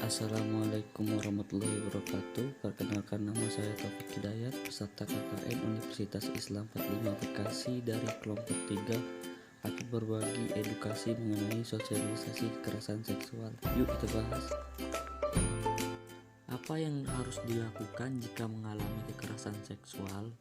Assalamualaikum warahmatullahi wabarakatuh. Perkenalkan, nama saya Taufik Hidayat, peserta KKN Universitas Islam 45 Bekasi dari kelompok 3 akan berbagi edukasi mengenai sosialisasi kekerasan seksual. Yuk kita bahas. Apa yang harus dilakukan jika mengalami kekerasan seksual?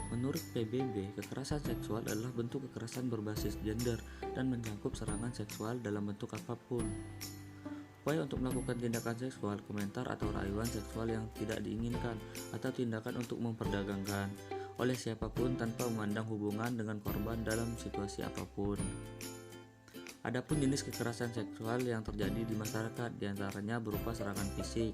Menurut PBB, kekerasan seksual adalah bentuk kekerasan berbasis gender dan mencakup serangan seksual dalam bentuk apapun. Upaya untuk melakukan tindakan seksual, komentar atau rayuan seksual yang tidak diinginkan, atau tindakan untuk memperdagangkan oleh siapapun tanpa memandang hubungan dengan korban dalam situasi apapun. Adapun jenis kekerasan seksual yang terjadi di masyarakat diantaranya berupa serangan fisik,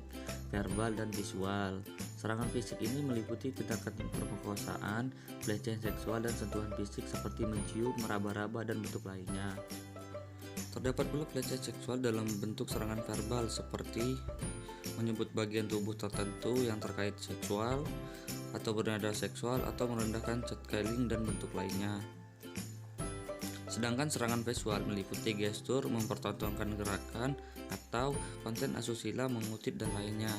verbal, dan visual. Serangan fisik ini meliputi tindakan pemerkosaan, pelecehan seksual, dan sentuhan fisik seperti mencium, meraba-raba, dan bentuk lainnya. Terdapat pula pelecehan seksual dalam bentuk serangan verbal seperti menyebut bagian tubuh tertentu yang terkait seksual, atau bernada seksual, atau merendahkan chatcaling dan bentuk lainnya. Sedangkan serangan visual meliputi gestur, mempertontonkan gerakan, atau konten asusila, mengutip, dan lainnya.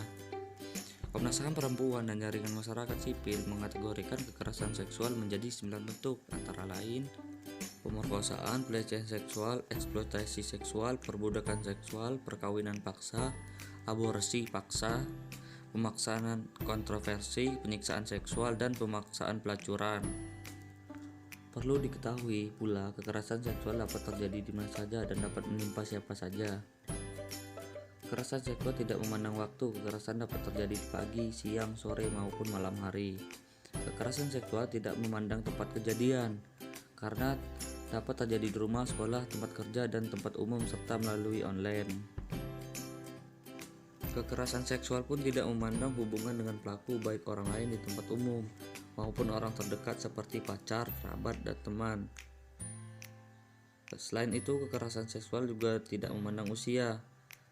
Komnas HAM Perempuan dan Jaringan Masyarakat Sipil mengategorikan kekerasan seksual menjadi 9 bentuk, antara lain pemerkosaan, pelecehan seksual, eksploitasi seksual, perbudakan seksual, perkawinan paksa, aborsi paksa, pemaksaan kontroversi, penyiksaan seksual, dan pemaksaan pelacuran. Perlu diketahui pula, kekerasan seksual dapat terjadi di mana saja dan dapat menimpa siapa saja. Kekerasan seksual tidak memandang waktu. Kekerasan dapat terjadi di pagi, siang, sore, maupun malam hari. Kekerasan seksual tidak memandang tempat kejadian, karena dapat terjadi di rumah, sekolah, tempat kerja, dan tempat umum, serta melalui online. Kekerasan seksual pun tidak memandang hubungan dengan pelaku, baik orang lain di tempat umum maupun orang terdekat seperti pacar, kerabat, dan teman. Selain itu, kekerasan seksual juga tidak memandang usia.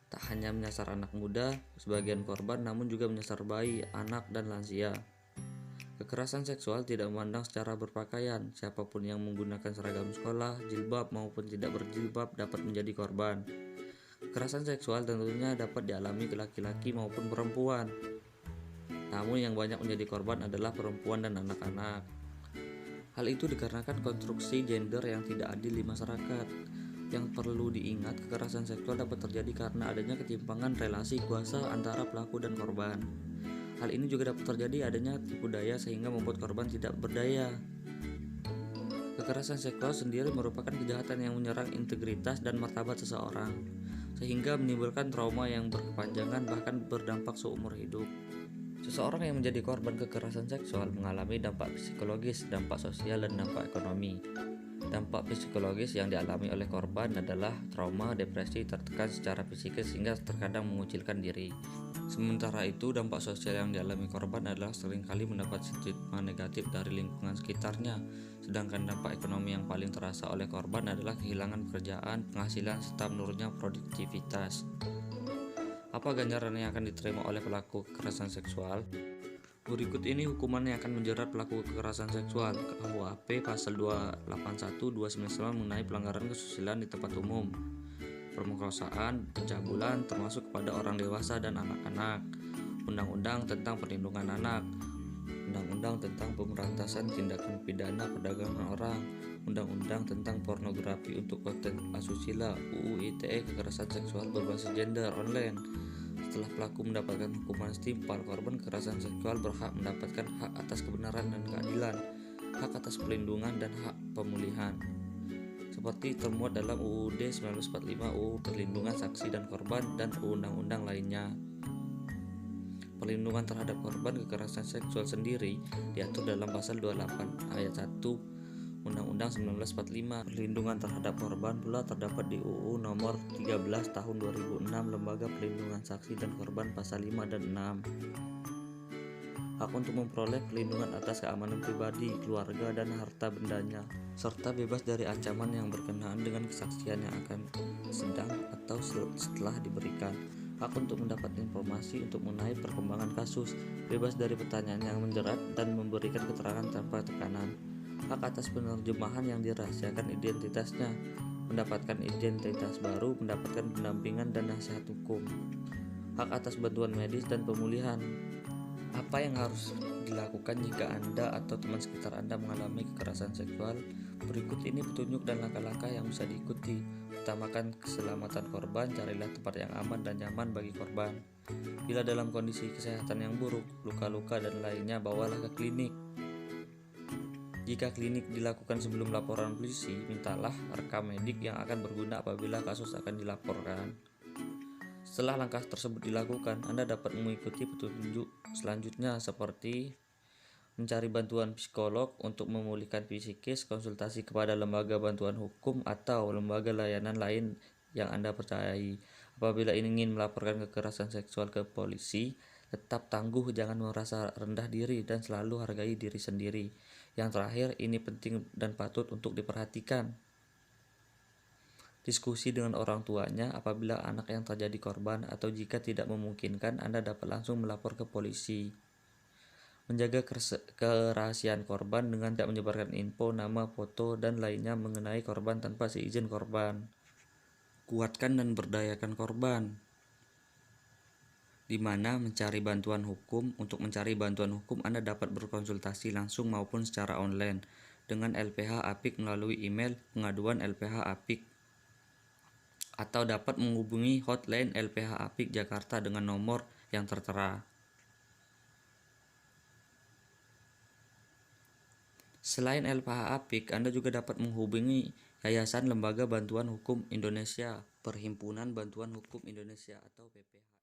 Tak hanya menyasar anak muda, sebagian korban, namun juga menyasar bayi, anak, dan lansia. Kekerasan seksual tidak memandang secara berpakaian. Siapapun yang menggunakan seragam sekolah, jilbab maupun tidak berjilbab dapat menjadi korban. Kekerasan seksual tentunya dapat dialami laki-laki maupun perempuan. Namun yang banyak menjadi korban adalah perempuan dan anak-anak. Hal itu dikarenakan konstruksi gender yang tidak adil di masyarakat. Yang perlu diingat, kekerasan seksual dapat terjadi karena adanya ketimpangan relasi kuasa antara pelaku dan korban. Hal ini juga dapat terjadi adanya tipu daya sehingga membuat korban tidak berdaya. Kekerasan seksual sendiri merupakan kejahatan yang menyerang integritas dan martabat seseorang, sehingga menimbulkan trauma yang berkepanjangan bahkan berdampak seumur hidup. Seseorang yang menjadi korban kekerasan seksual mengalami dampak psikologis, dampak sosial, dan dampak ekonomi. Dampak psikologis yang dialami oleh korban adalah trauma, depresi, tertekan secara psikis sehingga terkadang mengucilkan diri. Sementara itu, dampak sosial yang dialami korban adalah seringkali mendapat stigma negatif dari lingkungan sekitarnya. Sedangkan dampak ekonomi yang paling terasa oleh korban adalah kehilangan pekerjaan, penghasilan, serta menurunnya produktivitas. Apa ganjaran yang akan diterima oleh pelaku kekerasan seksual? Berikut ini hukuman yang akan menjerat pelaku kekerasan seksual. KUHP Pasal 281-299 mengenai pelanggaran kesusilaan di tempat umum, pemerkosaan, pencabulan termasuk kepada orang dewasa dan anak-anak, Undang-Undang tentang Perlindungan Anak, Undang-Undang tentang Pemberantasan Tindakan Pidana Perdagangan Orang, Undang-Undang tentang Pornografi untuk konten asusila, UU ITE kekerasan seksual berbasis gender online. Setelah pelaku mendapatkan hukuman setimpal, korban kekerasan seksual berhak mendapatkan hak atas kebenaran dan keadilan, hak atas perlindungan, dan hak pemulihan, seperti termuat dalam UUD 1945, UU Perlindungan Saksi dan Korban, dan undang-undang lainnya. Perlindungan terhadap korban kekerasan seksual sendiri diatur dalam Pasal 28 Ayat 1 Undang-Undang 1945. Perlindungan terhadap korban pula terdapat di UU Nomor 13 Tahun 2006 Lembaga Perlindungan Saksi dan Korban Pasal 5 dan 6. Hak untuk memperoleh perlindungan atas keamanan pribadi, keluarga, dan harta bendanya, serta bebas dari ancaman yang berkenaan dengan kesaksian yang akan sedang atau setelah diberikan. Hak untuk mendapat informasi untuk mengenai perkembangan kasus, bebas dari pertanyaan yang menjerat dan memberikan keterangan tanpa tekanan. Hak atas penerjemahan yang dirahasiakan identitasnya, mendapatkan identitas baru, mendapatkan pendampingan dan nasihat hukum, hak atas bantuan medis dan pemulihan. Apa yang harus dilakukan jika Anda atau teman sekitar Anda mengalami kekerasan seksual? Berikut ini petunjuk dan langkah-langkah yang bisa diikuti. Utamakan keselamatan korban, carilah tempat yang aman dan nyaman bagi korban. Bila dalam kondisi kesehatan yang buruk, luka-luka dan lainnya, bawalah ke klinik. Jika klinik dilakukan sebelum laporan polisi, mintalah rekam medik yang akan berguna apabila kasus akan dilaporkan. Setelah langkah tersebut dilakukan, Anda dapat mengikuti petunjuk selanjutnya seperti mencari bantuan psikolog untuk memulihkan psikis, konsultasi kepada lembaga bantuan hukum atau lembaga layanan lain yang Anda percayai. Apabila ingin melaporkan kekerasan seksual ke polisi, tetap tangguh, jangan merasa rendah diri dan selalu hargai diri sendiri. Yang terakhir, ini penting dan patut untuk diperhatikan. Diskusi dengan orang tuanya apabila anak yang terjadi korban, atau jika tidak memungkinkan, Anda dapat langsung melapor ke polisi. Menjaga kerahasiaan korban dengan tidak menyebarkan info, nama, foto, dan lainnya mengenai korban tanpa seizin korban. Kuatkan dan berdayakan korban, di mana mencari bantuan hukum. Untuk mencari bantuan hukum, Anda dapat berkonsultasi langsung maupun secara online dengan LPH Apik melalui email pengaduan LPH Apik, atau dapat menghubungi hotline LPH Apik Jakarta dengan nomor yang tertera. Selain LPH Apik, Anda juga dapat menghubungi Yayasan Lembaga Bantuan Hukum Indonesia, Perhimpunan Bantuan Hukum Indonesia atau PPH.